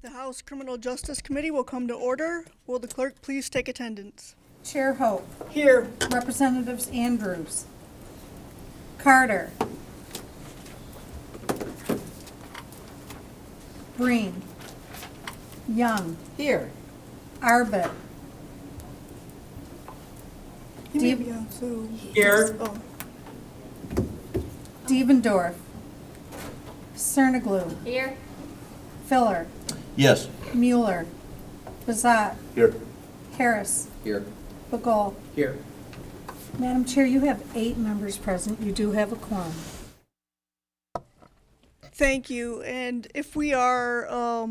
The House Criminal Justice Committee will come to order. Will the clerk please take attendance? Chair Hope. Here. Representatives Andrews. Carter. Breen. Young. Here. Arbit. You may be on Zoom. Here. Oh. Devendorf. Cerniglu. Here. Filler. Yes. Mueller. Bazat. Here. Harris. Here. Bagul. Here. Madam Chair, you have 8 members present. You do have a quorum. Thank you. And if we are,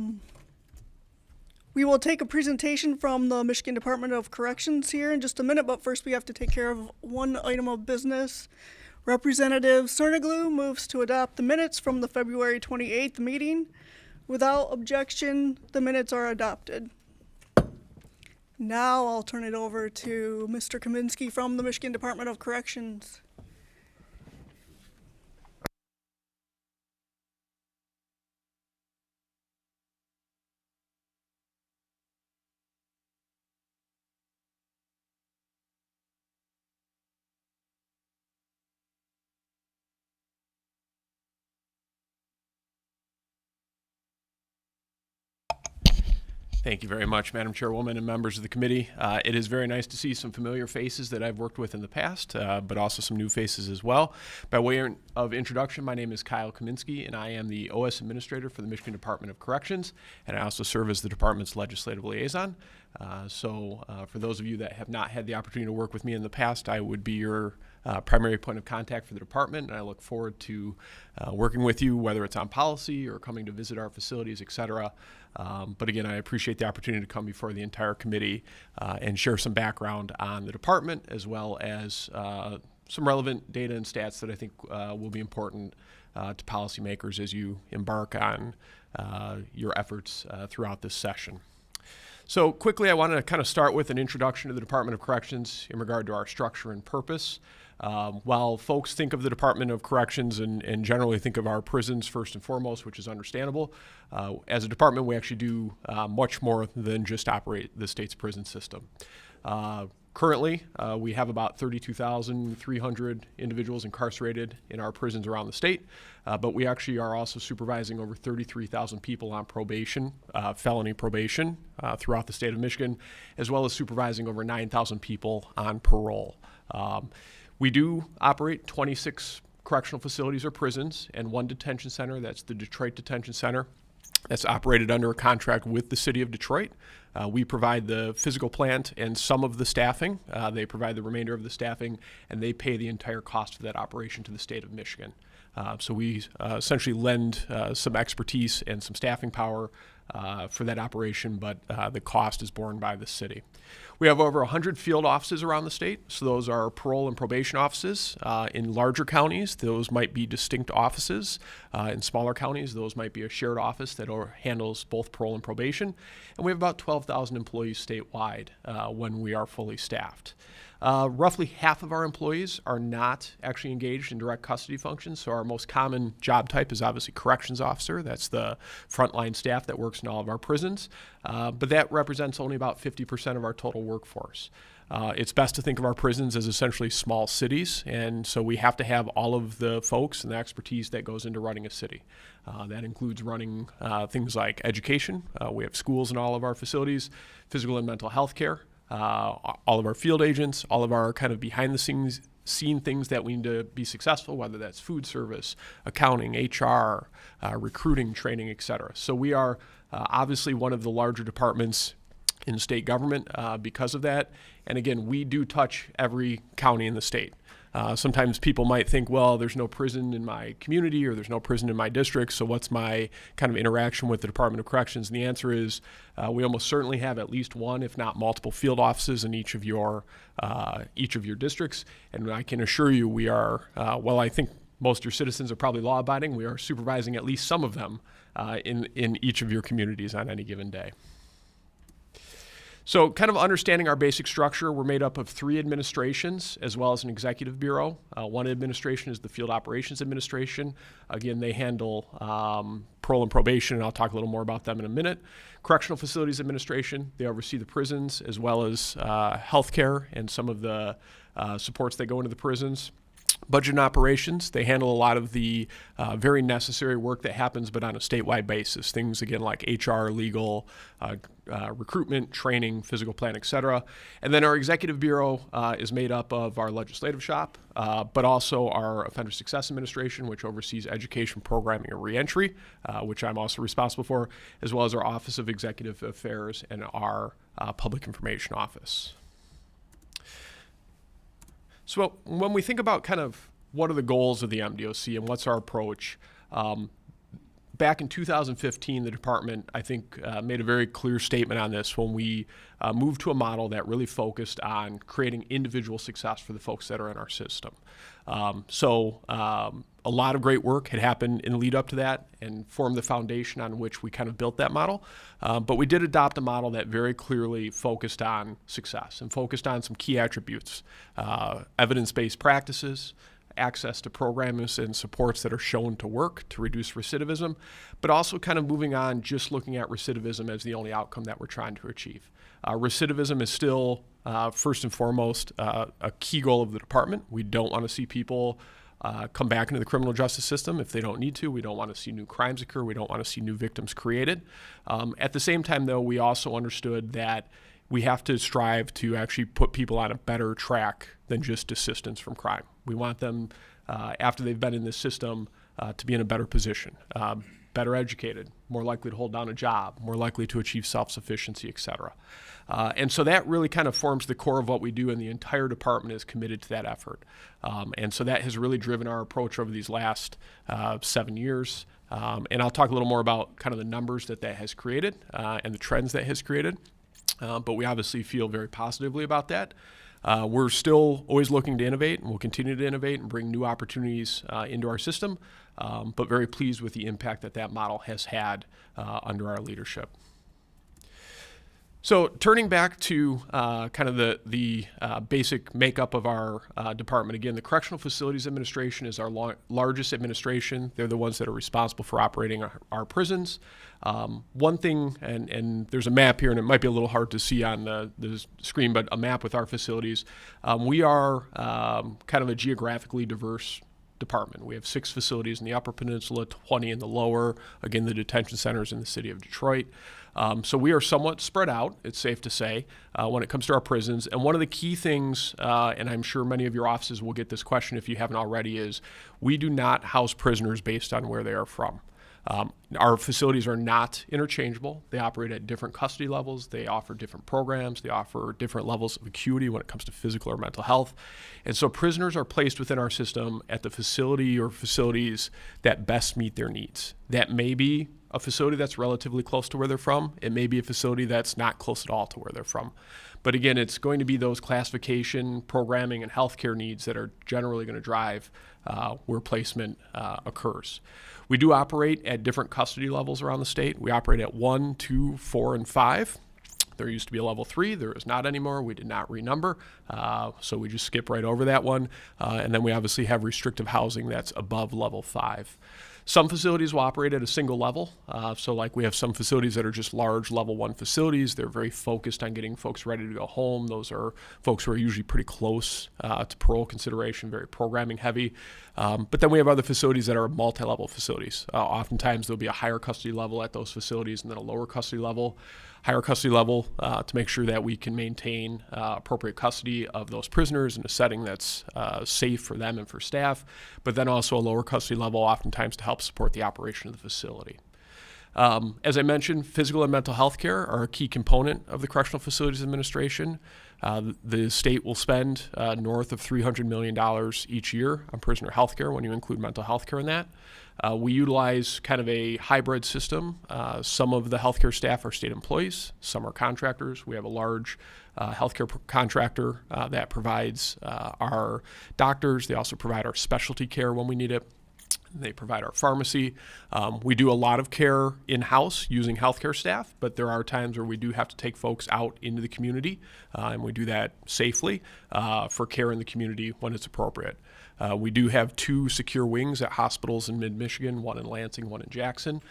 we will take a presentation from the Michigan Department of Corrections here in just a minute, but first we have to take care of one item of business. Representative Cerniglu moves to adopt the minutes from the February 28th meeting. Without objection, the minutes are adopted. Now I'll turn it over to Mr. Kaminsky from the Michigan Department of Corrections. Thank you very much, Madam Chairwoman and members of the committee. It is very nice to see some familiar faces that I've worked with in the past, but also some new faces as well. By way of introduction, my name is Kyle Kaminsky, and I am the OS Administrator for the Michigan Department of Corrections, and I also serve as the department's legislative liaison. For those of you that have not had the opportunity to work with me in the past, I would be your primary point of contact for the department, and I look forward to working with you, whether it's on policy or coming to visit our facilities, et cetera. But again, I appreciate the opportunity to come before the entire committee and share some background on the department, as well as some relevant data and stats that I think will be important to policymakers as you embark on your efforts throughout this session. So quickly, I want to kind of start with an introduction to the Department of Corrections in regard to our structure and purpose. While folks think of the Department of Corrections and generally think of our prisons first and foremost, which is understandable, as a department, we actually do much more than just operate the state's prison system. Currently, we have about 32,300 individuals incarcerated in our prisons around the state, but we actually are also supervising over 33,000 people on probation, felony probation, throughout the state of Michigan, as well as supervising over 9,000 people on parole. We do operate 26 correctional facilities or prisons and 1 detention center. That's the Detroit Detention Center. That's operated under a contract with the city of Detroit. We provide the physical plant and some of the staffing. They provide the remainder of the staffing, and they pay the entire cost of that operation to the state of Michigan. So we essentially lend some expertise and some staffing power for that operation, but the cost is borne by the city. We have over 100 field offices around the state. So those are parole and probation offices. In larger counties, those might be distinct offices. In smaller counties, those might be a shared office that handles both parole and probation. And we have about 12,000 employees statewide when we are fully staffed. Roughly half of our employees are not actually engaged in direct custody functions. So our most common job type is obviously corrections officer. That's the frontline staff that works in all of our prisons. But that represents only about 50% of our total workforce. It's best to think of our prisons as essentially small cities, and so we have to have all of the folks and the expertise that goes into running a city. That includes running things like education. We have schools in all of our facilities, physical and mental health care, all of our field agents, all of our kind of behind the scenes things that we need to be successful, whether that's food service, accounting, HR, recruiting, training, et cetera. So we are obviously one of the larger departments in state government because of that. And again, we do touch every county in the state. Sometimes people might think, well, there's no prison in my community or there's no prison in my district, so what's my kind of interaction with the Department of Corrections? And the answer is we almost certainly have at least one, if not multiple, field offices in each of your districts. And I can assure you we are, well, I think most of your citizens are probably law-abiding. We are supervising at least some of them in each of your communities on any given day. So kind of understanding our basic structure, we're made up of 3 administrations as well as an executive bureau. One administration is the Field Operations Administration. Again, they handle parole and probation, and I'll talk a little more about them in a minute. Correctional Facilities Administration, they oversee the prisons as well as healthcare and some of the supports that go into the prisons. Budget and Operations, they handle a lot of the very necessary work that happens, but on a statewide basis. Things, again, like HR, legal, recruitment, training, physical plan, et cetera. And then our Executive Bureau is made up of our legislative shop, but also our Offender Success Administration, which oversees education, programming, and reentry, which I'm also responsible for, as well as our Office of Executive Affairs and our Public Information Office. So when we think about kind of what are the goals of the MDOC and what's our approach, back in 2015, the department, I think, made a very clear statement on this when we moved to a model that really focused on creating individual success for the folks that are in our system. A lot of great work had happened in the lead up to that and formed the foundation on which we kind of built that model. But we did adopt a model that very clearly focused on success and focused on some key attributes, evidence-based practices, access to programs and supports that are shown to work to reduce recidivism, but also kind of moving on just looking at recidivism as the only outcome that we're trying to achieve. Recidivism is still, first and foremost, a key goal of the department. We don't want to see people come back into the criminal justice system if they don't need to. We don't want to see new crimes occur. We don't want to see new victims created. At the same time, though, we also understood that we have to strive to actually put people on a better track than just desistance from crime. We want them, after they've been in this system, to be in a better position, better educated, more likely to hold down a job, more likely to achieve self-sufficiency, et cetera. And so that really kind of forms the core of what we do, and the entire department is committed to that effort. And so that has really driven our approach over these last 7 years. And I'll talk a little more about kind of the numbers that has created and the trends that has created. But we obviously feel very positively about that. We're still always looking to innovate, and we'll continue to innovate and bring new opportunities into our system, but very pleased with the impact that model has had under our leadership. So turning back to kind of the basic makeup of our department, again, the Correctional Facilities Administration is our largest administration. They're the ones that are responsible for operating our prisons. One thing, and there's a map here, and it might be a little hard to see on the screen, but a map with our facilities. We are kind of a geographically diverse department. We have 6 facilities in the Upper Peninsula, 20 in the Lower, again, the detention centers in the city of Detroit. So we are somewhat spread out, it's safe to say, when it comes to our prisons. And one of the key things, and I'm sure many of your offices will get this question if you haven't already, is we do not house prisoners based on where they are from. Our facilities are not interchangeable. They operate at different custody levels. They offer different programs. They offer different levels of acuity when it comes to physical or mental health. And so prisoners are placed within our system at the facility or facilities that best meet their needs. That may be a facility that's relatively close to where they're from. It may be a facility that's not close at all to where they're from. But again, it's going to be those classification, programming, and healthcare needs that are generally going to drive where placement occurs. We do operate at different custody levels around the state. We operate at 1, 2, 4, and 5. There used to be a level 3. There is not anymore. We did not renumber, so we just skip right over that one. And then we obviously have restrictive housing that's above level 5. Some facilities will operate at a single level. So like we have some facilities that are just large level 1 facilities. They're very focused on getting folks ready to go home. Those are folks who are usually pretty close to parole consideration, very programming heavy. But then we have other facilities that are multi-level facilities. Oftentimes there'll be a higher custody level at those facilities and then a lower custody level. Higher custody level to make sure that we can maintain appropriate custody of those prisoners in a setting that's safe for them and for staff, but then also a lower custody level oftentimes to help support the operation of the facility. As I mentioned, physical and mental health care are a key component of the Correctional Facilities Administration. The state will spend north of $300 million each year on prisoner health care when you include mental health care in that. We utilize kind of a hybrid system. Some of the healthcare staff are state employees, some are contractors. We have a large healthcare contractor that provides our doctors. They also provide our specialty care when we need it. They provide our pharmacy. We do a lot of care in-house using healthcare staff, but there are times where we do have to take folks out into the community, and we do that safely for care in the community when it's appropriate. We do have 2 secure wings at hospitals in mid-Michigan, one in Lansing, one in Jackson,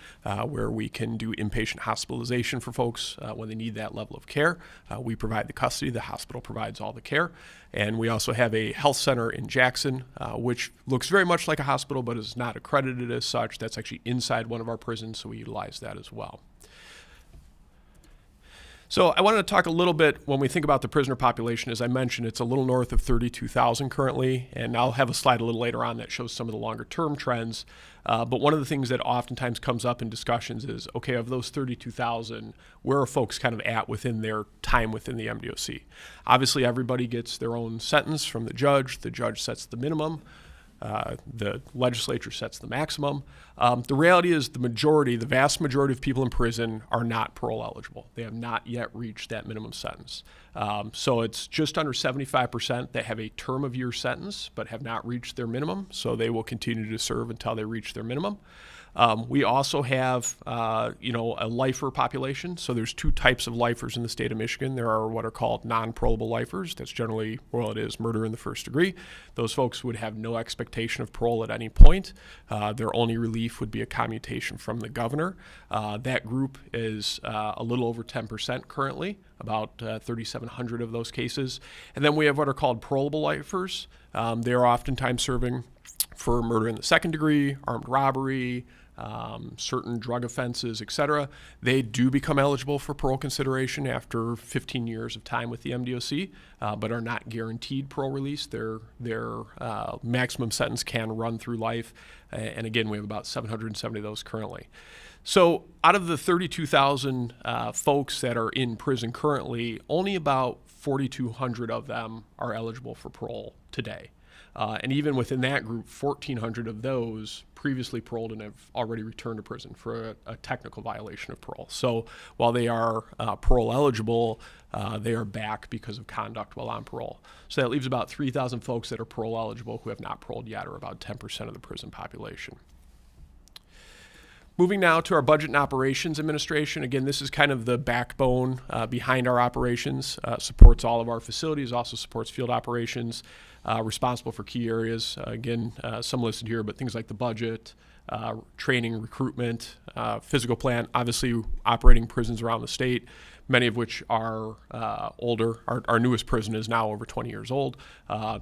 where we can do inpatient hospitalization for folks when they need that level of care. We provide the custody, the hospital provides all the care. And we also have a health center in Jackson, which looks very much like a hospital, but is not accredited as such. That's actually inside one of our prisons, so we utilize that as well. So I wanted to talk a little bit when we think about the prisoner population. As I mentioned, it's a little north of 32,000 currently, and I'll have a slide a little later on that shows some of the longer term trends. But one of the things that oftentimes comes up in discussions is, okay, of those 32,000, where are folks kind of at within their time within the MDOC? Obviously, everybody gets their own sentence from the judge. The judge sets the minimum. The legislature sets the maximum. The reality is the vast majority of people in prison are not parole eligible. They have not yet reached that minimum sentence. So it's just under 75% that have a term of year sentence but have not reached their minimum, so they will continue to serve until they reach their minimum. We also have, a lifer population. So there's 2 types of lifers in the state of Michigan. There are what are called non-parolable lifers. That's generally, well, it is murder in the first degree. Those folks would have no expectation of parole at any point. Their only relief would be a commutation from the governor. That group is a little over 10% currently, about 3,700 of those cases. And then we have what are called parolable lifers. They are oftentimes serving for murder in the second degree, armed robbery, certain drug offenses, etc. They do become eligible for parole consideration after 15 years of time with the MDOC, but are not guaranteed parole release. Their maximum sentence can run through life. And again, we have about 770 of those currently. So out of the 32,000 folks that are in prison currently, only about 4,200 of them are eligible for parole today. And even within that group, 1,400 of those previously paroled and have already returned to prison for a technical violation of parole. So while they are parole eligible, they are back because of conduct while on parole. So that leaves about 3,000 folks that are parole eligible who have not paroled yet, or about 10% of the prison population. Moving now to our Budget and Operations Administration. Again, this is kind of the backbone behind our operations, supports all of our facilities, also supports field operations, responsible for key areas. Again, some listed here, but things like the budget, training, recruitment, physical plant, obviously operating prisons around the state, many of which are older. Our newest prison is now over 20 years old.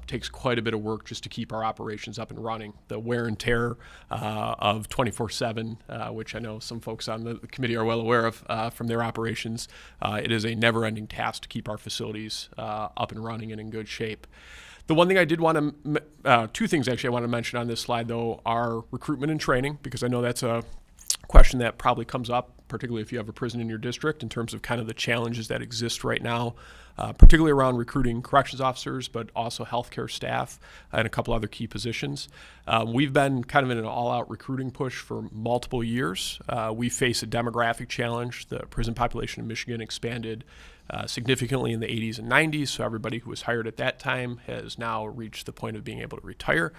Takes quite a bit of work just to keep our operations up and running. The wear and tear of 24/7, which I know some folks on the committee are well aware of from their operations. It is a never-ending task to keep our facilities up and running and in good shape. The one thing I did want to, 2 things actually I want to mention on this slide though, are recruitment and training, because I know that's a question that probably comes up, particularly if you have a prison in your district, in terms of kind of the challenges that exist right now, particularly around recruiting corrections officers, but also healthcare staff and a couple other key positions. We've been kind of in an all-out recruiting push for multiple years. We face a demographic challenge. The prison population in Michigan expanded significantly in the 80s and 90s, so everybody who was hired at that time has now reached the point of being able to retire.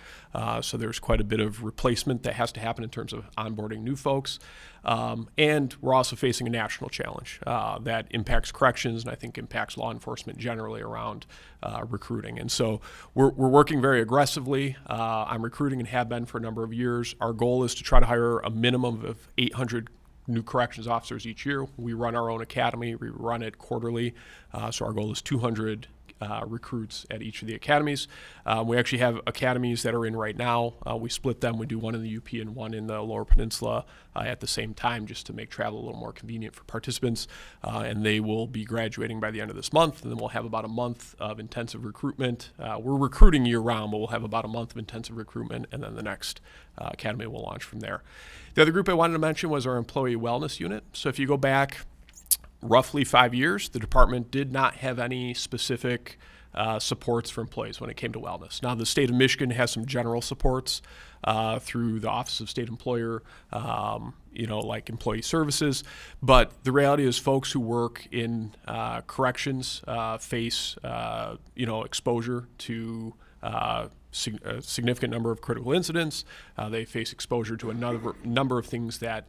So there's quite a bit of replacement that has to happen in terms of onboarding new folks. And we're also facing a national challenge that impacts corrections and I think impacts law enforcement generally around recruiting. And so we're working very aggressively. I'm recruiting and have been for a number of years. Our goal is to try to hire a minimum of 800 new corrections officers each year. We run our own academy. We run it quarterly. So our goal is 200 recruits at each of the academies. We actually have academies that are in right now. We split them. We do one in the UP and one in the Lower Peninsula at the same time, just to make travel a little more convenient for participants. And they will be graduating by the end of this month. And then we'll have about a month of intensive recruitment. We're recruiting year round, but we'll have about a month of intensive recruitment. And then the next academy will launch from there. The other group I wanted to mention was our employee wellness unit. So if you go back roughly 5 years, the department did not have any specific supports for employees when it came to wellness. Now, the state of Michigan has some general supports through the Office of State Employer, like employee services. But the reality is folks who work in corrections face, exposure to a significant number of critical incidents. They face exposure to a number of things that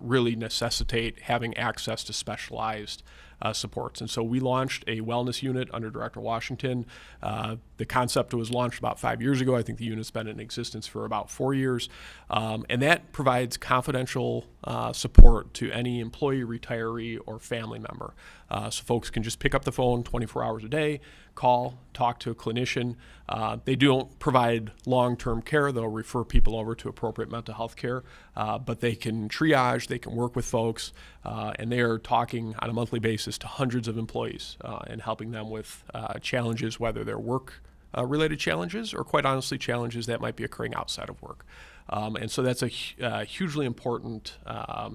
really necessitate having access to specialized supports. And so we launched a wellness unit under Director Washington. The concept was launched about 5 years ago. I think the unit's been in existence for about 4 years. And that provides confidential support to any employee, retiree, or family member. So folks can just pick up the phone 24 hours a day, call, talk to a clinician. They don't provide long-term care. They'll refer people over to appropriate mental health care, but they can triage, they can work with folks, and they are talking on a monthly basis to hundreds of employees and helping them with challenges, whether they're work-related challenges or, quite honestly, challenges that might be occurring outside of work. And so that's a hugely important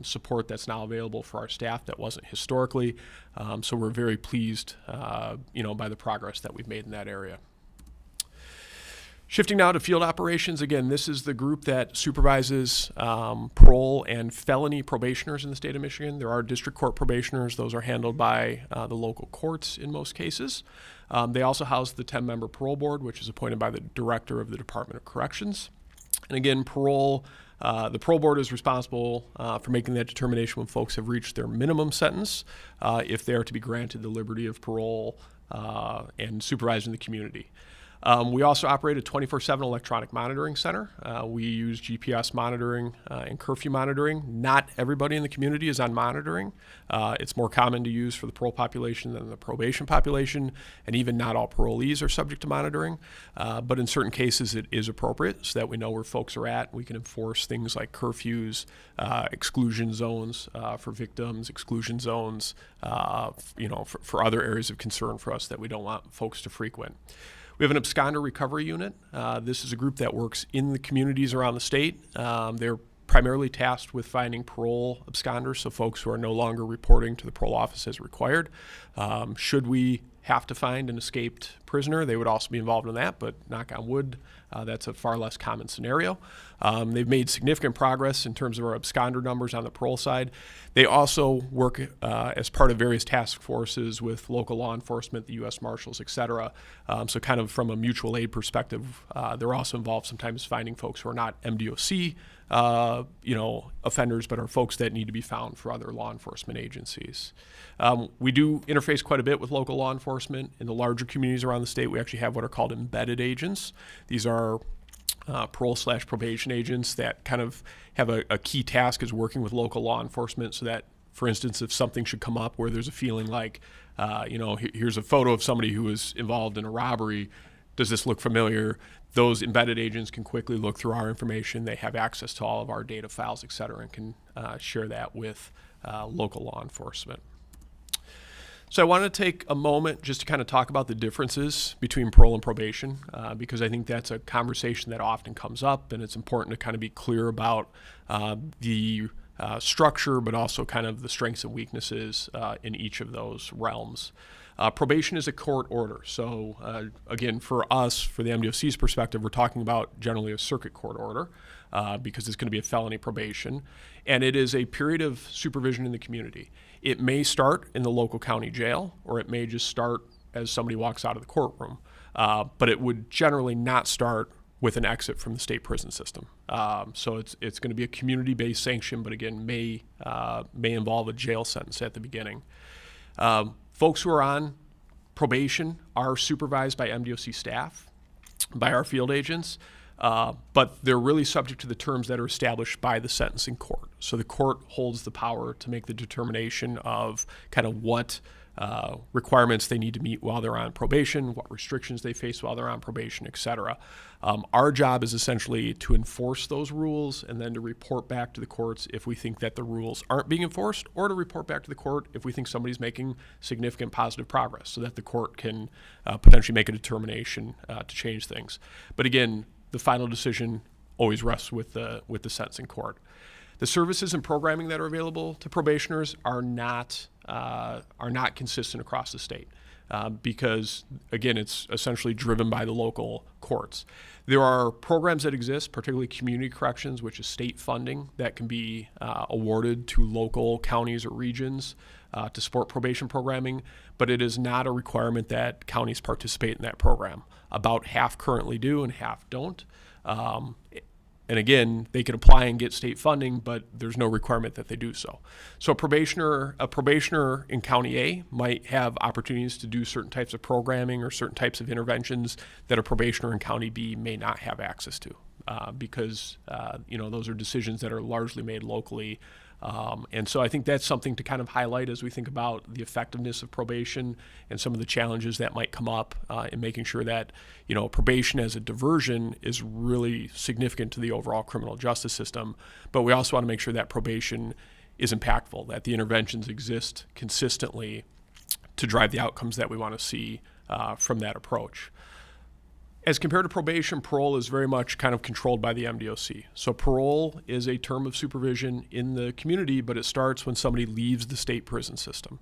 support that's now available for our staff that wasn't historically. So we're very pleased, by the progress that we've made in that area. Shifting now to field operations, again, this is the group that supervises parole and felony probationers in the state of Michigan. There are district court probationers. Those are handled by the local courts in most cases. They also house the 10-member parole board, which is appointed by the director of the Department of Corrections. And again, the parole board is responsible for making that determination when folks have reached their minimum sentence, if they are to be granted the liberty of parole and supervised in the community. We also operate a 24/7 electronic monitoring center. We use GPS monitoring and curfew monitoring. Not everybody in the community is on monitoring. It's more common to use for the parole population than the probation population, and even not all parolees are subject to monitoring. But in certain cases, it is appropriate so that we know where folks are at. We can enforce things like curfews, exclusion zones for victims, exclusion zones, for other areas of concern for us that we don't want folks to frequent. We have an absconder recovery unit. This is a group that works in the communities around the state. They're primarily tasked with finding parole absconders, so folks who are no longer reporting to the parole office as required. Should we have to find an escaped prisoner, they would also be involved in that, but knock on wood, that's a far less common scenario. They've made significant progress in terms of our absconder numbers on the parole side. They also work as part of various task forces with local law enforcement, the U.S. Marshals, et cetera. So kind of from a mutual aid perspective, they're also involved sometimes finding folks who are not MDOC offenders, but are folks that need to be found for other law enforcement agencies. We do interface quite a bit with local law enforcement. In the larger communities around the state, we actually have what are called embedded agents. These are parole/probation agents that kind of have a key task is working with local law enforcement so that, for instance, if something should come up where there's a feeling like, here's a photo of somebody who was involved in a robbery, does this look familiar? Those embedded agents can quickly look through our information. They have access to all of our data files, et cetera, and can share that with local law enforcement. So I want to take a moment just to kind of talk about the differences between parole and probation, because I think that's a conversation that often comes up, and it's important to kind of be clear about the structure, but also kind of the strengths and weaknesses in each of those realms. Probation is a court order. So again, for us, for the MDOC's perspective, we're talking about generally a circuit court order because it's going to be a felony probation. And it is a period of supervision in the community. It may start in the local county jail, or it may just start as somebody walks out of the courtroom. But it would generally not start with an exit from the state prison system. So it's going to be a community-based sanction, but again, may involve a jail sentence at the beginning. Folks who are on probation are supervised by MDOC staff, by our field agents, but they're really subject to the terms that are established by the sentencing court. So the court holds the power to make the determination of kind of what requirements they need to meet while they're on probation, what restrictions they face while they're on probation, et cetera. Our job is essentially to enforce those rules and then to report back to the courts if we think that the rules aren't being enforced, or to report back to the court if we think somebody's making significant positive progress so that the court can potentially make a determination to change things. But again, the final decision always rests with the sentencing court. The services and programming that are available to probationers are not consistent across the state because, again, it's essentially driven by the local courts. There are programs that exist, particularly community corrections, which is state funding that can be awarded to local counties or regions to support probation programming, but it is not a requirement that counties participate in that program. About half currently do and half don't. And again, they could apply and get state funding, but there's no requirement that they do so. So a probationer in County A might have opportunities to do certain types of programming or certain types of interventions that a probationer in County B may not have access to, because those are decisions that are largely made locally. And so I think that's something to kind of highlight as we think about the effectiveness of probation and some of the challenges that might come up in making sure that, probation as a diversion is really significant to the overall criminal justice system. But we also want to make sure that probation is impactful, that the interventions exist consistently to drive the outcomes that we want to see from that approach. As compared to probation, parole is very much kind of controlled by the MDOC. So parole is a term of supervision in the community, but it starts when somebody leaves the state prison system.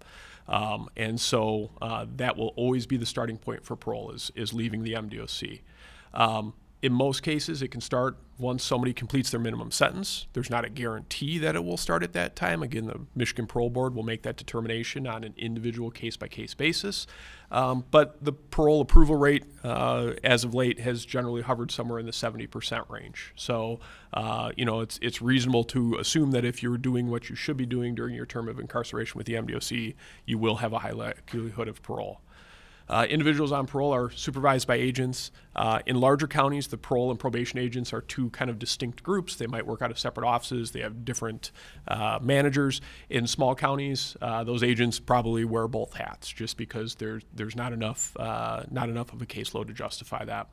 And so that will always be the starting point for parole is leaving the MDOC. In most cases, it can start once somebody completes their minimum sentence. There's not a guarantee that it will start at that time. Again, the Michigan Parole Board will make that determination on an individual case-by-case basis. But the parole approval rate, as of late, has generally hovered somewhere in the 70% range. So, it's reasonable to assume that if you're doing what you should be doing during your term of incarceration with the MDOC, you will have a high likelihood of parole. Individuals on parole are supervised by agents. In larger counties, the parole and probation agents are two kind of distinct groups. They might work out of separate offices. They have different managers. In small counties, those agents probably wear both hats just because there's not enough of a caseload to justify that.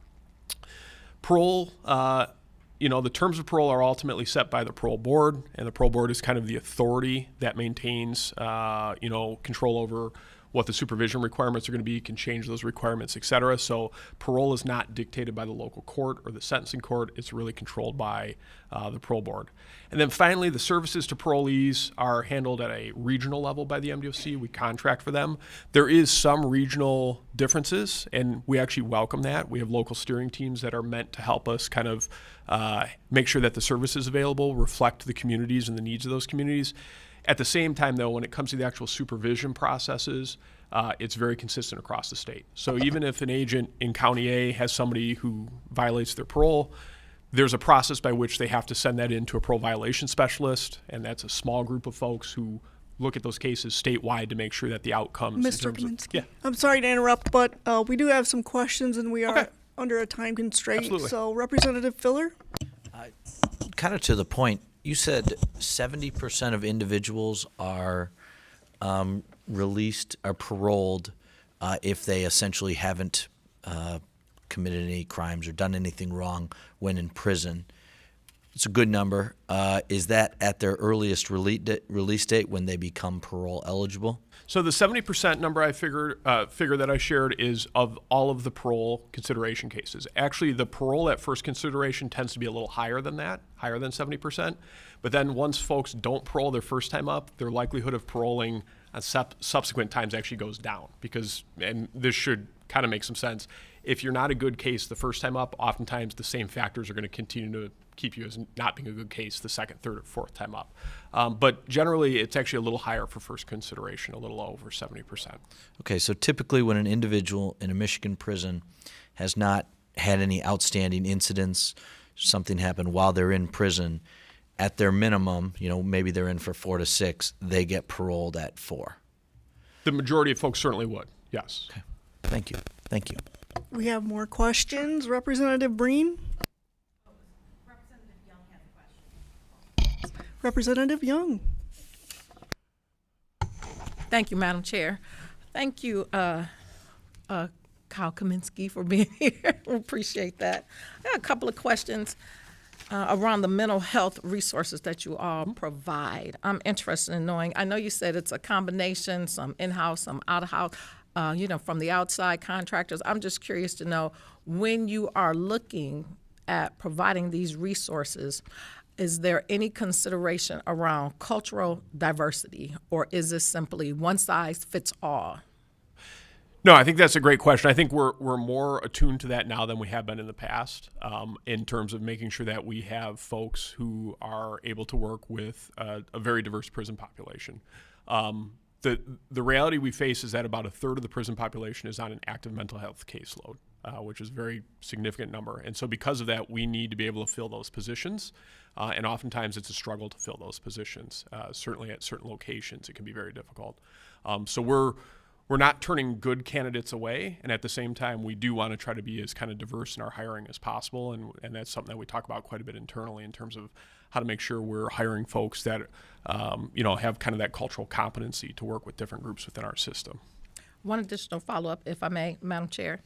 Parole, the terms of parole are ultimately set by the parole board, and the parole board is kind of the authority that maintains, control over what the supervision requirements are going to be, can change those requirements, et cetera. So parole is not dictated by the local court or the sentencing court. It's really controlled by the parole board. And then finally, the services to parolees are handled at a regional level by the MDOC. We contract for them. There is some regional differences, and we actually welcome that. We have local steering teams that are meant to help us kind of make sure that the services available reflect the communities and the needs of those communities. At the same time, though, when it comes to the actual supervision processes, it's very consistent across the state. So even if an agent in County A has somebody who violates their parole, there's a process by which they have to send that in to a parole violation specialist, and that's a small group of folks who look at those cases statewide to make sure that the outcomes. Mr. Kaminsky, I'm sorry to interrupt, but we do have some questions, and we are under a time constraint. Absolutely. So, Representative Filler? Kind of to the point, you said 70% of individuals are released or paroled if they essentially haven't committed any crimes or done anything wrong when in prison. It's a good number. Is that at their earliest release date when they become parole eligible? So the 70% number I figure that I shared is of all of the parole consideration cases. Actually, the parole at first consideration tends to be a little higher than that, higher than 70%. But then once folks don't parole their first time up, their likelihood of paroling on subsequent times actually goes down because, and this should kind of make some sense, if you're not a good case the first time up, oftentimes the same factors are going to continue to keep you as not being a good case the second, third, or fourth time up. But generally, it's actually a little higher for first consideration, a little over 70%. Okay, so typically when an individual in a Michigan prison has not had any outstanding incidents, something happened while they're in prison, at their minimum, maybe they're in for 4 to 6, they get paroled at 4. The majority of folks certainly would, yes. Okay, thank you. Thank you. We have more questions. Representative Breen? Representative Young has a question. Representative Young. Thank you, Madam Chair. Thank you, Kyle Kaminsky, for being here. Appreciate that. I got a couple of questions around the mental health resources that you all provide. I'm interested in knowing, I know you said it's a combination, some in-house, some out-of-house, from the outside contractors. I'm just curious to know, when you are looking at providing these resources, is there any consideration around cultural diversity, or is this simply one size fits all? No, I think that's a great question. I think we're more attuned to that now than we have been in the past, in terms of making sure that we have folks who are able to work with a very diverse prison population. The reality we face is that about a third of the prison population is on an active mental health caseload, which is a very significant number. And so because of that, we need to be able to fill those positions. And oftentimes it's a struggle to fill those positions. Certainly at certain locations, it can be very difficult. So we're not turning good candidates away. And at the same time, we do want to try to be as kind of diverse in our hiring as possible. And that's something that we talk about quite a bit internally in terms of how to make sure we're hiring folks that, have kind of that cultural competency to work with different groups within our system. One additional follow-up, if I may, Madam Chair.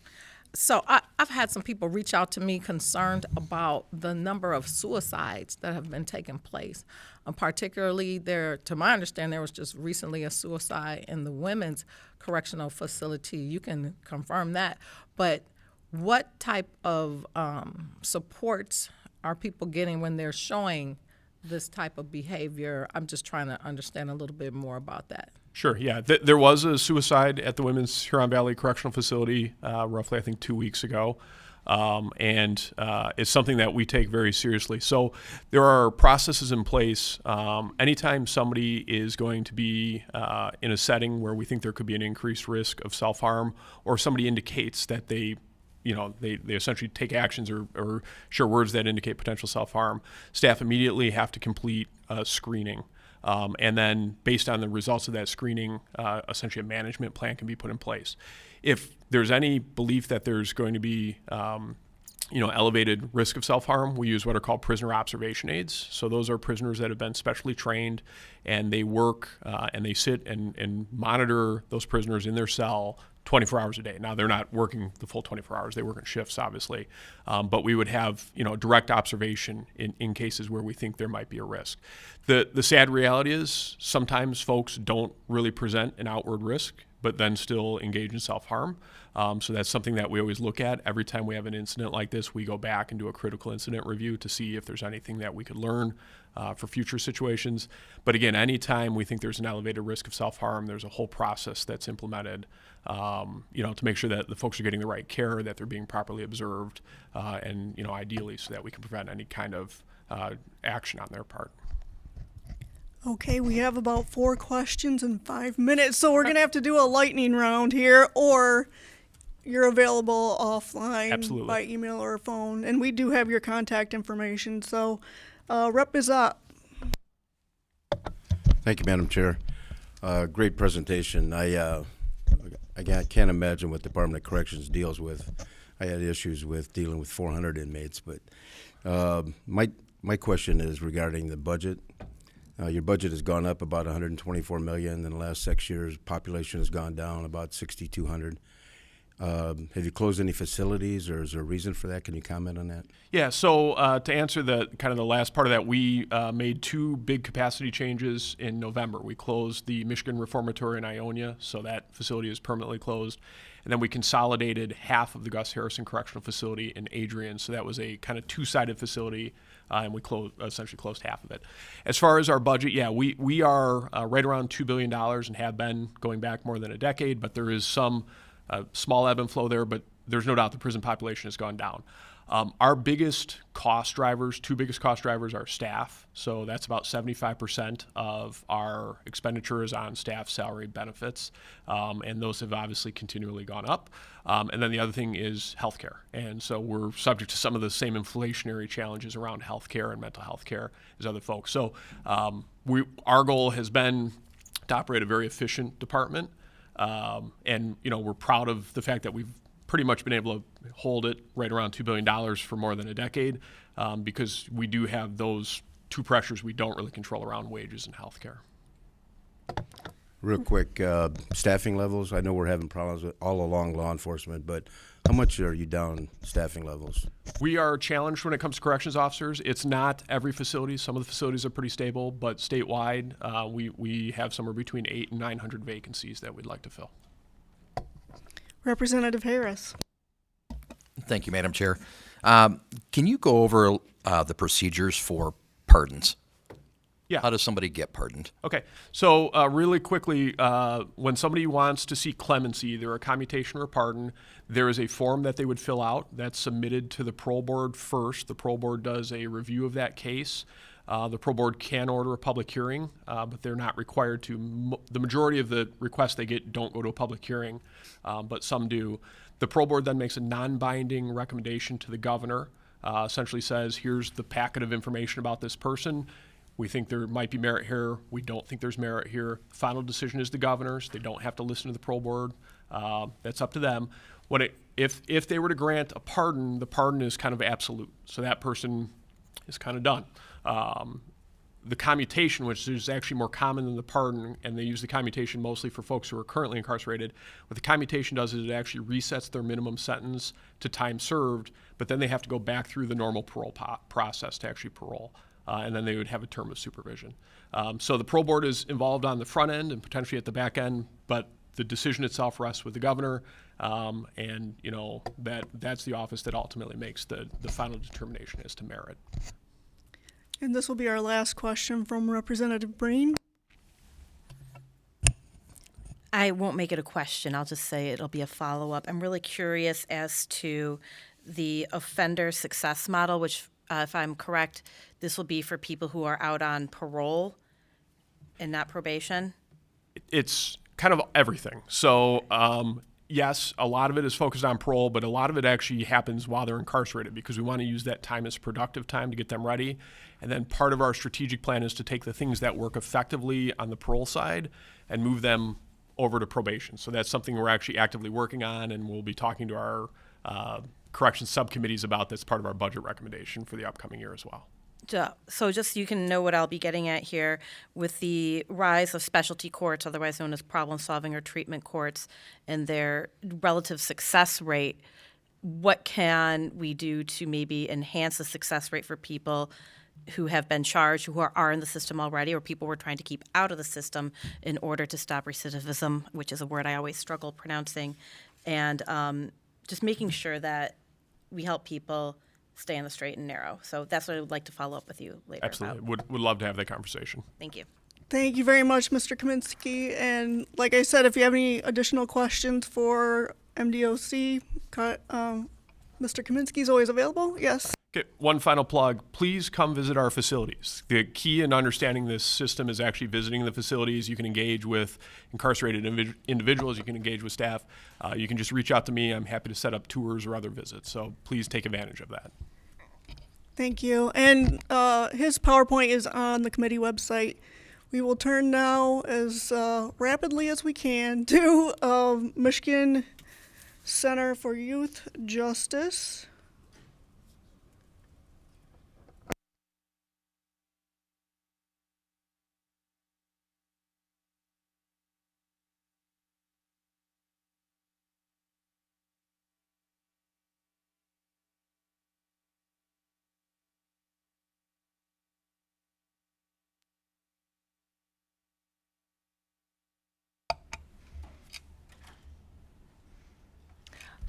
So I've had some people reach out to me concerned about the number of suicides that have been taking place. Particularly to my understanding, there was just recently a suicide in the women's correctional facility. You can confirm that. But what type of supports are people getting when they're showing this type of behavior? I'm just trying to understand a little bit more about that. Sure, yeah. There was a suicide at the Women's Huron Valley Correctional Facility roughly, I think, 2 weeks ago. And it's something that we take very seriously. So there are processes in place. Anytime somebody is going to be in a setting where we think there could be an increased risk of self-harm, or somebody indicates that they essentially take actions or share words that indicate potential self-harm, staff immediately have to complete screening. And then based on the results of that screening, essentially a management plan can be put in place. If there's any belief that there's going to be elevated risk of self-harm, we use what are called prisoner observation aids. So those are prisoners that have been specially trained, and they work and they sit and monitor those prisoners in their cell 24 hours a day. Now, they're not working the full 24 hours. They work in shifts, obviously. But we would have, direct observation in cases where we think there might be a risk. The sad reality is sometimes folks don't really present an outward risk, but then still engage in self-harm. So that's something that we always look at. Every time we have an incident like this, we go back and do a critical incident review to see if there's anything that we could learn for future situations. But again, anytime we think there's an elevated risk of self-harm, there's a whole process that's implemented, to make sure that the folks are getting the right care, that they're being properly observed, and ideally so that we can prevent any kind of action on their part. Okay, we have about 4 questions in 5 minutes, so we're going to have to do a lightning round here, or you're available offline. Absolutely. By email or phone, and we do have your contact information. So, Rep is up. Thank you, Madam Chair. Great presentation. I can't imagine what Department of Corrections deals with. I had issues with dealing with 400 inmates, but my question is regarding the budget. Your budget has gone up about $124 million in the last 6 years. Population has gone down about 6,200. Have you closed any facilities, or is there a reason for that? Can you comment on that? Yeah, so to answer the last part of that, we made 2 big capacity changes in November. We closed the Michigan Reformatory in Ionia, so that facility is permanently closed. And then we consolidated half of the Gus Harrison Correctional Facility in Adrian, so that was a kind of 2-sided facility, and we essentially closed half of it. As far as our budget, yeah, we are right around $2 billion and have been going back more than a decade, but there is some small ebb and flow there, but there's no doubt the prison population has gone down. Our biggest cost drivers, 2 biggest cost drivers, are staff. So that's about 75% of our expenditures on staff salary benefits, and those have obviously continually gone up. And then the other thing is healthcare. And so we're subject to some of the same inflationary challenges around healthcare and mental health care as other folks. So our goal has been to operate a very efficient department. And we're proud of the fact that we've pretty much been able to hold it right around $2 billion for more than a decade, because we do have those 2 pressures we don't really control around wages and healthcare. Real quick, staffing levels. I know we're having problems with all along law enforcement, but how much are you down staffing levels? We are challenged when it comes to corrections officers. It's not every facility. Some of the facilities are pretty stable, but statewide, we have somewhere between 800 and 900 vacancies that we'd like to fill. Representative Harris. Thank you, Madam Chair. Can you go over the procedures for pardons? Yeah. How does somebody get pardoned? Okay, so really quickly, when somebody wants to seek clemency, either a commutation or a pardon, there is a form that they would fill out that's submitted to the parole board first. The parole board does a review of that case. The parole board can order a public hearing, but they're not required to. The majority of the requests they get don't go to a public hearing, but some do. The parole board then makes a non-binding recommendation to the governor, essentially says, here's the packet of information about this person. We think there might be merit here. We don't think there's merit here. Final decision is the governor's. They don't have to listen to the parole board. That's up to them. If they were to grant a pardon, the pardon is kind of absolute. So that person is kind of done. The commutation, which is actually more common than the pardon, and they use the commutation mostly for folks who are currently incarcerated. What the commutation does is it actually resets their minimum sentence to time served, but then they have to go back through the normal parole process to actually parole. And then they would have a term of supervision. So the parole board is involved on the front end and potentially at the back end, but the decision itself rests with the governor, and that's the office that ultimately makes the final determination as to merit. And this will be our last question from Representative Breen. I won't make it a question. I'll just say it'll be a follow-up. I'm really curious as to the offender success model, which, if I'm correct, this will be for people who are out on parole and not probation? It's kind of everything. So, yes, a lot of it is focused on parole, but a lot of it actually happens while they're incarcerated because we want to use that time as productive time to get them ready. And then part of our strategic plan is to take the things that work effectively on the parole side and move them over to probation. So that's something we're actually actively working on, and we'll be talking to our corrections subcommittees about. That's part of our budget recommendation for the upcoming year as well. So just so you can know what I'll be getting at here, with the rise of specialty courts, otherwise known as problem-solving or treatment courts, and their relative success rate, what can we do to maybe enhance the success rate for people who have been charged, who are in the system already, or people we're trying to keep out of the system in order to stop recidivism, which is a word I always struggle pronouncing, and just making sure that we help people stay on the straight and narrow. So that's what I would like to follow up with you later. Absolutely. About. Would love to have that conversation. Thank you. Thank you very much, Mr. Kaminsky. And like I said, if you have any additional questions for MDOC, Mr. Kaminsky is always available. Yes. Okay, one final plug. Please come visit our facilities. The key in understanding this system is actually visiting the facilities. You can engage with incarcerated individuals. You can engage with staff. You can just reach out to me. I'm happy to set up tours or other visits. So please take advantage of that. Thank you. And his PowerPoint is on the committee website. We will turn now as rapidly as we can to Michigan Center for Youth Justice.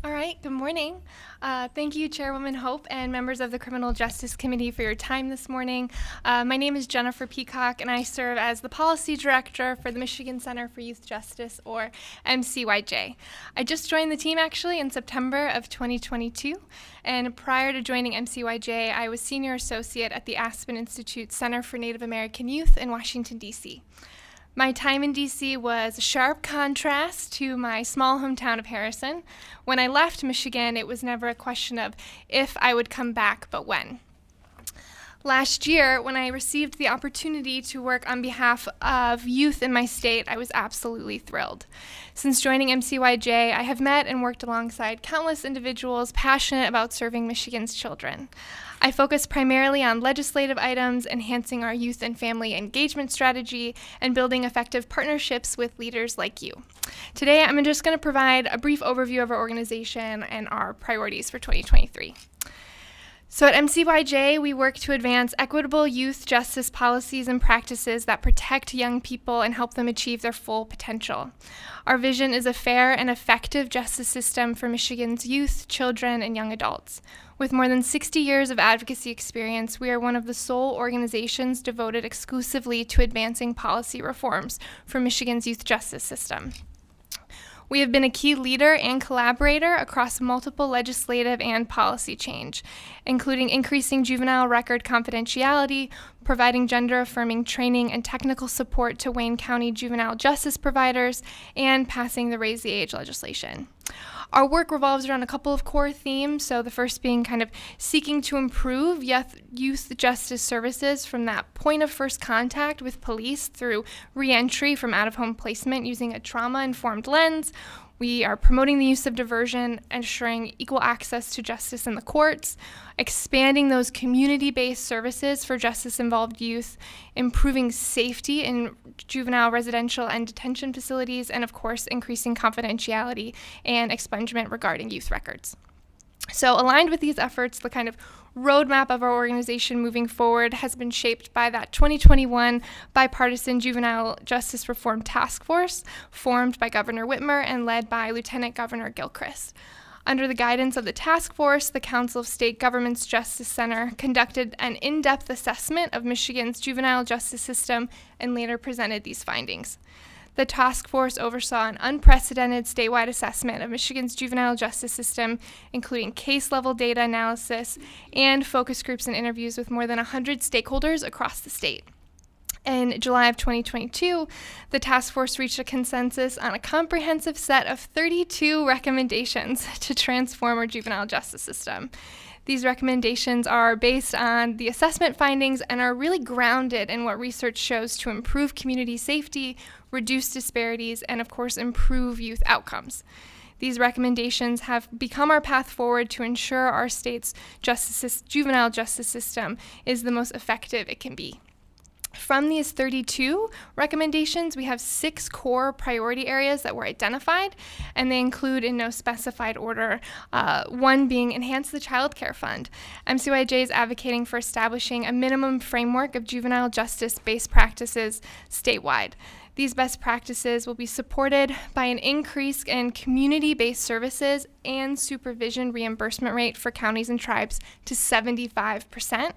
All right, good morning. Thank you, Chairwoman Hope and members of the Criminal Justice Committee for your time this morning. My name is Jennifer Peacock, and I serve as the Policy Director for the Michigan Center for Youth Justice, or MCYJ. I just joined the team actually in September of 2022, and prior to joining MCYJ, I was Senior Associate at the Aspen Institute Center for Native American Youth in Washington, D.C. My time in D.C. was a sharp contrast to my small hometown of Harrison. When I left Michigan, it was never a question of if I would come back, but when. Last year, when I received the opportunity to work on behalf of youth in my state, I was absolutely thrilled. Since joining MCYJ, I have met and worked alongside countless individuals passionate about serving Michigan's children. I focus primarily on legislative items, enhancing our youth and family engagement strategy, and building effective partnerships with leaders like you. Today, I'm just going to provide a brief overview of our organization and our priorities for 2023. So at MCYJ, we work to advance equitable youth justice policies and practices that protect young people and help them achieve their full potential. Our vision is a fair and effective justice system for Michigan's youth, children, and young adults. With more than 60 years of advocacy experience, we are one of the sole organizations devoted exclusively to advancing policy reforms for Michigan's youth justice system. We have been a key leader and collaborator across multiple legislative and policy change, including increasing juvenile record confidentiality, providing gender-affirming training and technical support to Wayne County juvenile justice providers, and passing the Raise the Age legislation. Our work revolves around a couple of core themes, so the first being kind of seeking to improve youth justice services from that point of first contact with police through reentry from out-of-home placement using a trauma-informed lens. We are promoting the use of diversion, ensuring equal access to justice in the courts, expanding those community-based services for justice-involved youth, improving safety in juvenile residential and detention facilities, and of course, increasing confidentiality and expungement regarding youth records. So aligned with these efforts, the kind of roadmap of our organization moving forward has been shaped by that 2021 bipartisan juvenile justice reform task force formed by Governor Whitmer and led by Lieutenant Governor Gilchrist. Under the guidance of the task force, the Council of State Governments Justice Center conducted an in-depth assessment of Michigan's juvenile justice system and later presented these findings. The task force oversaw an unprecedented statewide assessment of Michigan's juvenile justice system, including case-level data analysis and focus groups and interviews with more than 100 stakeholders across the state. In July of 2022, the task force reached a consensus on a comprehensive set of 32 recommendations to transform our juvenile justice system. These recommendations are based on the assessment findings and are really grounded in what research shows to improve community safety, reduce disparities, and of course, improve youth outcomes. These recommendations have become our path forward to ensure our state's juvenile justice system is the most effective it can be. From these 32 recommendations, we have 6 core priority areas that were identified, and they include, in no specified order, one being enhance the child care fund. MCYJ is advocating for establishing a minimum framework of juvenile justice-based practices statewide. These best practices will be supported by an increase in community-based services and supervision reimbursement rate for counties and tribes to 75%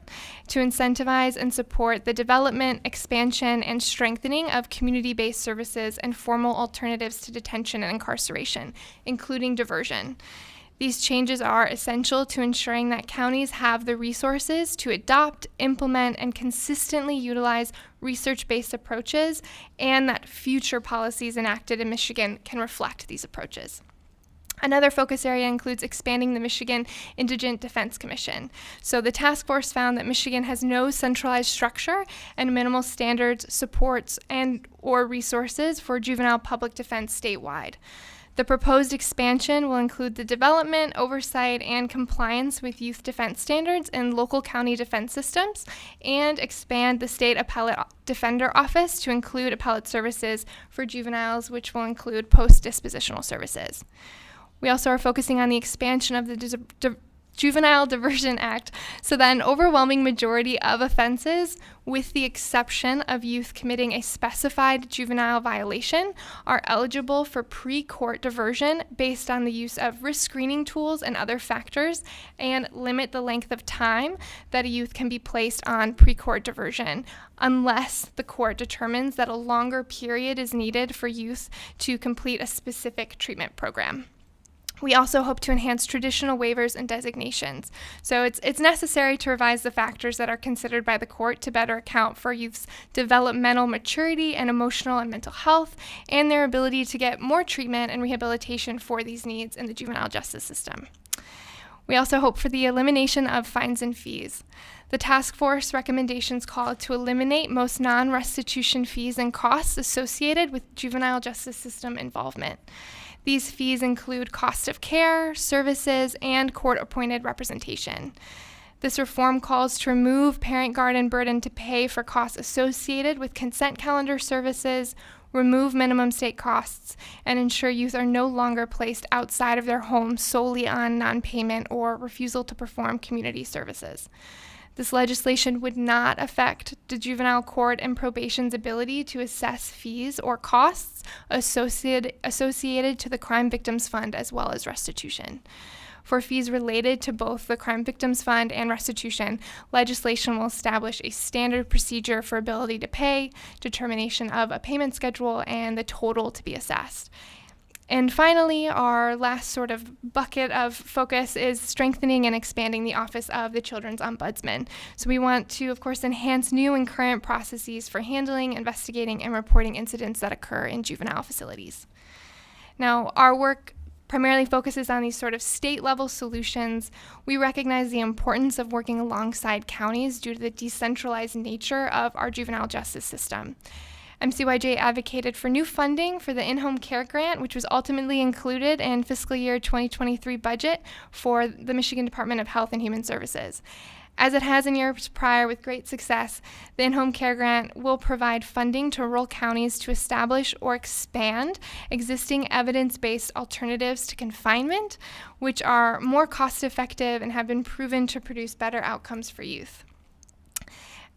to incentivize and support the development, expansion, and strengthening of community-based services and formal alternatives to detention and incarceration, including diversion. These changes are essential to ensuring that counties have the resources to adopt, implement, and consistently utilize research-based approaches, and that future policies enacted in Michigan can reflect these approaches. Another focus area includes expanding the Michigan Indigent Defense Commission. So the task force found that Michigan has no centralized structure and minimal standards, supports, and/or resources for juvenile public defense statewide. The proposed expansion will include the development, oversight, and compliance with youth defense standards in local county defense systems, and expand the state appellate defender office to include appellate services for juveniles, which will include post-dispositional services. We also are focusing on the expansion of the Juvenile Diversion Act so that an overwhelming majority of offenses, with the exception of youth committing a specified juvenile violation, are eligible for pre-court diversion based on the use of risk screening tools and other factors, and limit the length of time that a youth can be placed on pre-court diversion unless the court determines that a longer period is needed for youth to complete a specific treatment program. We also hope to enhance traditional waivers and designations. So it's necessary to revise the factors that are considered by the court to better account for youth's developmental maturity and emotional and mental health, and their ability to get more treatment and rehabilitation for these needs in the juvenile justice system. We also hope for the elimination of fines and fees. The task force recommendations call to eliminate most non-restitution fees and costs associated with juvenile justice system involvement. These fees include cost of care, services, and court-appointed representation. This reform calls to remove parent-guardian burden to pay for costs associated with consent calendar services, remove minimum state costs, and ensure youth are no longer placed outside of their home solely on non-payment or refusal to perform community services. This legislation would not affect the juvenile court and probation's ability to assess fees or costs associated to the Crime Victims Fund as well as restitution. For fees related to both the Crime Victims Fund and restitution, legislation will establish a standard procedure for ability to pay, determination of a payment schedule, and the total to be assessed. And finally, our last sort of bucket of focus is strengthening and expanding the Office of the Children's Ombudsman. So we want to, of course, enhance new and current processes for handling, investigating, and reporting incidents that occur in juvenile facilities. Now, our work primarily focuses on these sort of state-level solutions. We recognize the importance of working alongside counties due to the decentralized nature of our juvenile justice system. MCYJ advocated for new funding for the in-home care grant, which was ultimately included in fiscal year 2023 budget for the Michigan Department of Health and Human Services. As it has in years prior with great success, the in-home care grant will provide funding to rural counties to establish or expand existing evidence-based alternatives to confinement, which are more cost-effective and have been proven to produce better outcomes for youth.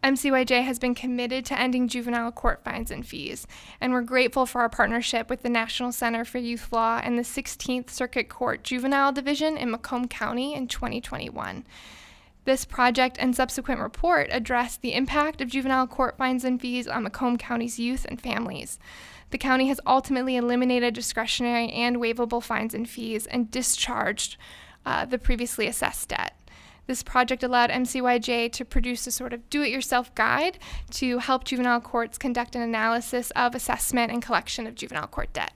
MCYJ has been committed to ending juvenile court fines and fees, and we're grateful for our partnership with the National Center for Youth Law and the 16th Circuit Court Juvenile Division in Macomb County in 2021. This project and subsequent report address the impact of juvenile court fines and fees on Macomb County's youth and families. The county has ultimately eliminated discretionary and waivable fines and fees and discharged the previously assessed debt. This project allowed MCYJ to produce a sort of do-it-yourself guide to help juvenile courts conduct an analysis of assessment and collection of juvenile court debt.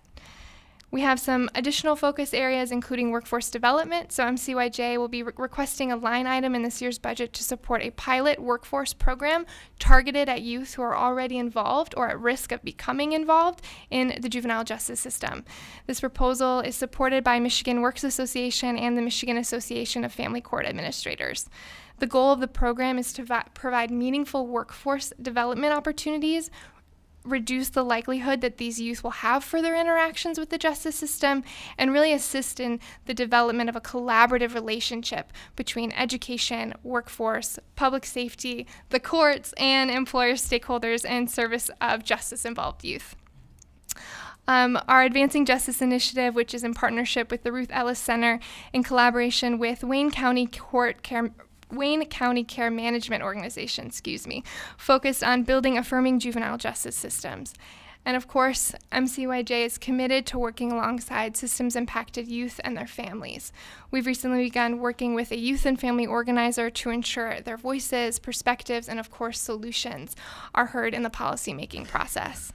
We have some additional focus areas, including workforce development. So MCYJ will be requesting a line item in this year's budget to support a pilot workforce program targeted at youth who are already involved or at risk of becoming involved in the juvenile justice system. This proposal is supported by Michigan Works Association and the Michigan Association of Family Court Administrators. The goal of the program is to provide meaningful workforce development opportunities, reduce the likelihood that these youth will have further interactions with the justice system, and really assist in the development of a collaborative relationship between education, workforce, public safety, the courts, and employer stakeholders in service of justice-involved youth. Our Advancing Justice Initiative, which is in partnership with the Ruth Ellis Center in collaboration with Wayne County Care Management Organization, focused on building affirming juvenile justice systems. And of course, MCYJ is committed to working alongside systems-impacted youth and their families. We've recently begun working with a youth and family organizer to ensure their voices, perspectives, and of course, solutions are heard in the policymaking process.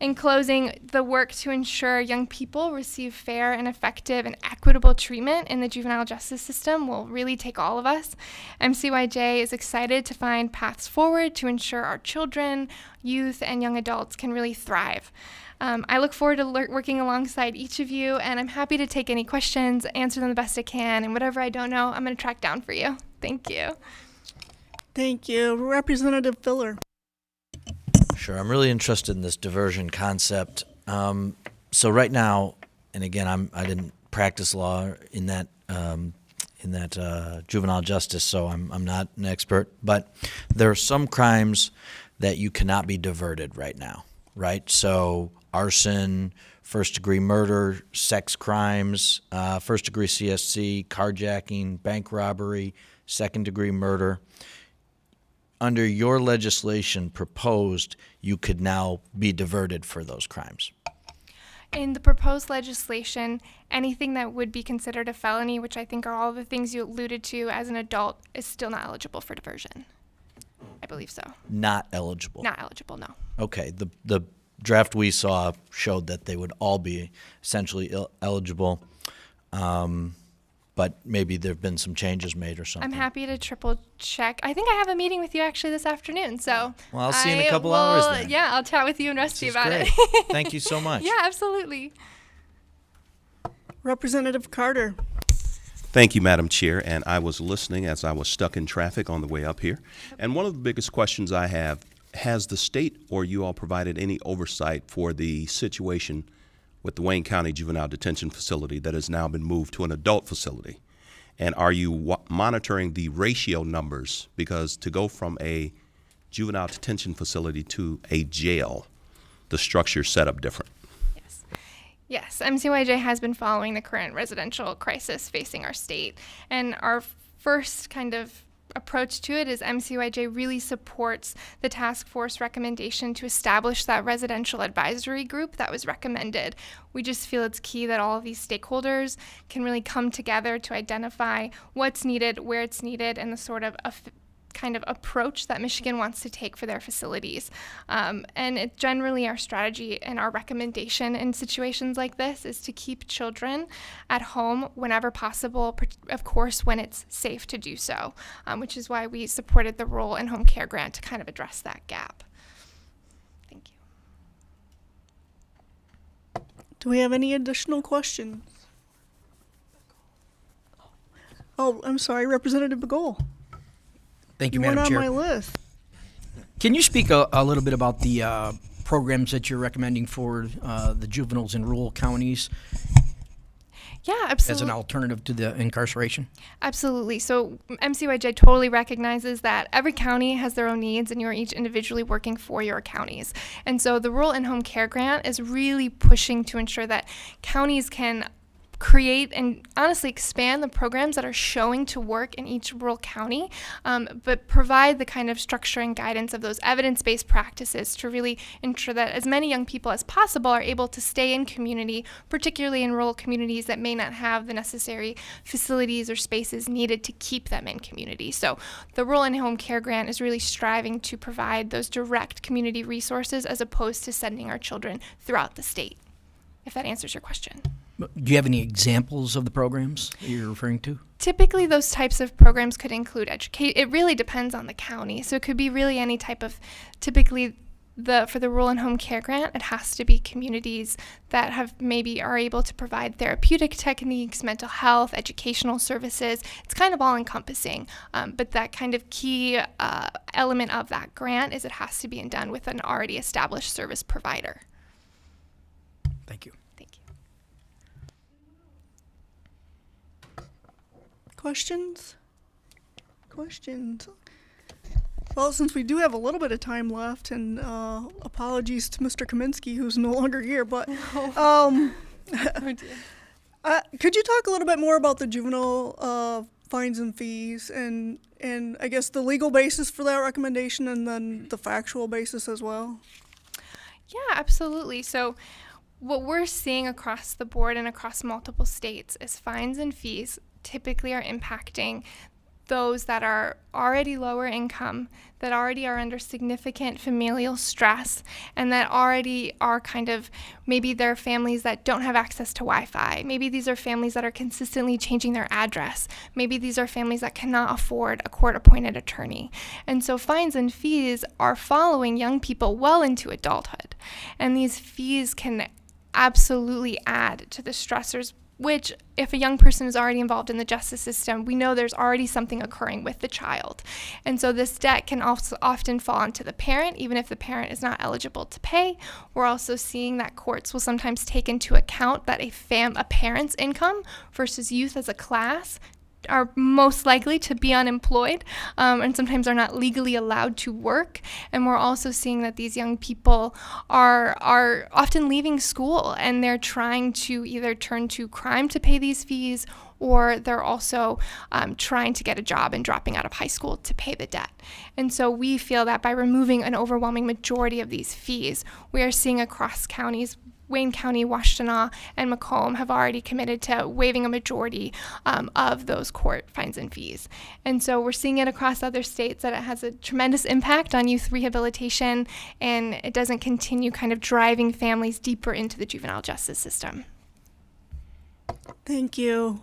In closing, the work to ensure young people receive fair and effective and equitable treatment in the juvenile justice system will really take all of us. MCYJ is excited to find paths forward to ensure our children, youth, and young adults can really thrive. I look forward to working alongside each of you, and I'm happy to take any questions, answer them the best I can, and whatever I don't know, I'm going to track down for you. Thank you. Thank you. Representative Filler. Sure, I'm really interested in this diversion concept. So right now, and again, I didn't practice law in that juvenile justice, so I'm not an expert. But there are some crimes that you cannot be diverted right now, right? So arson, first-degree murder, sex crimes, first-degree CSC, carjacking, bank robbery, second-degree murder. Under your legislation proposed, you could now be diverted for those crimes. In the proposed legislation, anything that would be considered a felony, which I think are all the things you alluded to as an adult, is still not eligible for diversion. I believe so. Not eligible? Not eligible, no. Okay. The draft we saw showed that they would all be essentially eligible. But maybe there have been some changes made or something. I'm happy to triple check. I think I have a meeting with you actually this afternoon. So well, I'll see you in a couple hours then. Yeah, I'll chat with you and Rusty about great. it. Thank you so much. Yeah, absolutely. Representative Carter. Thank you, Madam Chair. And I was listening as I was stuck in traffic on the way up here. And one of the biggest questions I have, has the state or you all provided any oversight for the situation with the Wayne County Juvenile Detention Facility that has now been moved to an adult facility? And are you monitoring the ratio numbers? Because to go from a juvenile detention facility to a jail, the structure's set up different. Yes, MCYJ has been following the current residential crisis facing our state. And our first kind of approach to it is MCYJ really supports the task force recommendation to establish that residential advisory group that was recommended. We just feel it's key that all of these stakeholders can really come together to identify what's needed, where it's needed, and the sort of kind of approach that Michigan wants to take for their facilities. And it generally our strategy and our recommendation in situations like this is to keep children at home whenever possible, of course when it's safe to do so, which is why we supported the Rural and Home Care Grant to kind of address that gap. Thank you. Do we have any additional questions? Oh, I'm sorry, Representative Begole. Thank you, You weren't Madam on Chair. my list. Can you speak a little bit about the programs that you're recommending for the juveniles in rural counties Yeah, as absolutely. an alternative to the incarceration? Absolutely. So MCYJ totally recognizes that every county has their own needs and you are each individually working for your counties. And so the Rural and Home Care Grant is really pushing to ensure that counties can create and honestly expand the programs that are showing to work in each rural county, but provide the kind of structure and guidance of those evidence-based practices to really ensure that as many young people as possible are able to stay in community, particularly in rural communities that may not have the necessary facilities or spaces needed to keep them in community. So the Rural and Home Care Grant is really striving to provide those direct community resources as opposed to sending our children throughout the state, if that answers your question. Do you have any examples of the programs that you're referring to? Typically, those types of programs could include educate. It really depends on the county. So it could be really any type of, typically for the Rural and Home Care Grant, it has to be communities that have maybe are able to provide therapeutic techniques, mental health, educational services. It's kind of all encompassing. But that kind of key element of that grant is it has to be done with an already established service provider. Thank you. Thank you. Questions? Questions? Well, since we do have a little bit of time left, and apologies to Mr. Kaminsky, who's no longer here, but Oh dear. could you talk a little bit more about the juvenile fines and fees, and I guess the legal basis for that recommendation, and then the factual basis as well? Yeah, absolutely. So what we're seeing across the board and across multiple states is fines and fees typically are impacting those that are already lower income, that already are under significant familial stress, and that already are kind of, maybe they're families that don't have access to Wi-Fi. Maybe these are families that are consistently changing their address. Maybe these are families that cannot afford a court-appointed attorney. And so fines and fees are following young people well into adulthood. And these fees can absolutely add to the stressors, which if a young person is already involved in the justice system, we know there's already something occurring with the child. And so this debt can also often fall onto the parent, even if the parent is not eligible to pay. We're also seeing that courts will sometimes take into account that a parent's income versus youth as a class are most likely to be unemployed, and sometimes are not legally allowed to work. And we're also seeing that these young people are often leaving school, and they're trying to either turn to crime to pay these fees, or they're also trying to get a job and dropping out of high school to pay the debt. And so we feel that by removing an overwhelming majority of these fees, we are seeing across counties, Wayne County, Washtenaw, and Macomb have already committed to waiving a majority of those court fines and fees. And so we're seeing it across other states that it has a tremendous impact on youth rehabilitation, and it doesn't continue kind of driving families deeper into the juvenile justice system. Thank you.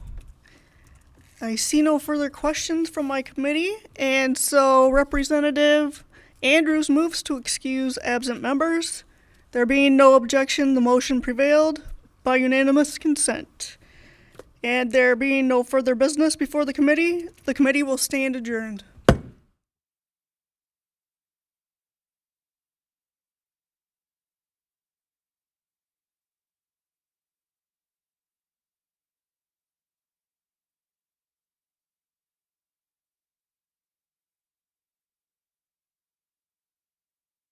I see no further questions from my committee, and so Representative Andrews moves to excuse absent members. There being no objection, the motion prevailed by unanimous consent. And there being no further business before the committee will stand adjourned.